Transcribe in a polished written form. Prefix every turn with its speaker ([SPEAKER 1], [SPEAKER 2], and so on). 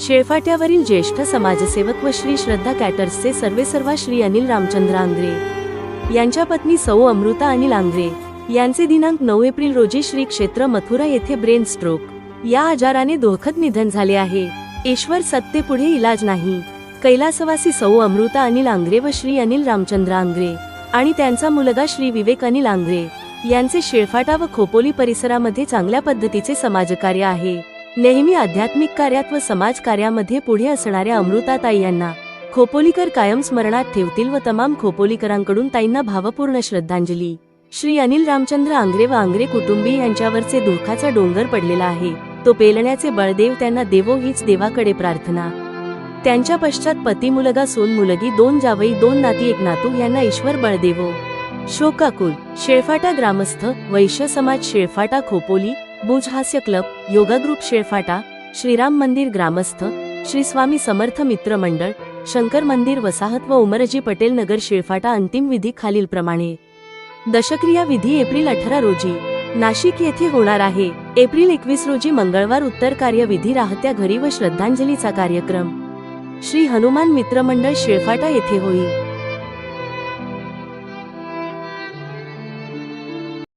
[SPEAKER 1] शेळफाट्यावरील ज्येष्ठ समाजसेवक व श्री श्रद्धा कॅटर्सचे सर्वेसर्वा श्री अनिल रामचंद्र आंग्रे यांच्या पत्नी सौ अमृता अनिल आंग्रे यांचे दिनांक 9 एप्रिल रोजी श्री क्षेत्र मथुरा येथे ब्रेन स्ट्रोक या आजाराने दुःखद निधन झाले आहे। ईश्वर सत्तेपुढे इलाज नाही। कैलासवासी सौ अमृता अनिल आंग्रे व श्री अनिल रामचंद्र आंग्रे आणि त्यांचा मुलगा श्री विवेक अनिल आंग्रे यांचे शेळफाटा व खोपोली परिसरामध्ये चांगल्या पद्धतीचे समाजकार्य आहे। नेहमी आध्यात्मिक कार्यात व समाजकार्यामध्ये पुढे असणाऱ्या अमृताताई यांना खोपोलीकर कायम स्मरणात ठेवतील व तमाम खोपोलीकरांकडून ताईंना भावपूर्ण श्रद्धांजली। श्री अनिल रामचंद्र आंग्रे व आंग्रे कुटुंबीय यांच्यावरचे दुःखाचा डोंगर पडलेला आहे, तो पेलण्याचे बळदेव त्यांना देवो हीच देवाकडे प्रार्थना। त्यांच्या पश्चात पती, मुलगा, सून, मुलगी, 2 जावई, 2 नाती, 1 नातू यांना ईश्वर बळ देवो। शोकाकुल शेळफाटा ग्रामस्थ, वैश्य समाज शेळफाटा खोपोली, बुज हास्य क्लब, योगा ग्रुप शेळफाटा, श्रीराम मंदिर ग्रामस्थ, श्री स्वामी समर्थ मित्र मंडळ, शंकर मंदिर वसाहत व उमरजी पटेल नगर शेळफाटा। अंतिम विधी खालीलप्रमाणे। दशक्रिया विधी एप्रिल 18 रोजी नाशिक येथे होणार आहे। एप्रिल 21 रोजी मंगळवार उत्तर कार्यविधी राहत्या घरी व श्रद्धांजलीचा कार्यक्रम श्री हनुमान मित्र मंडळ शेळफाटा येथे होईल।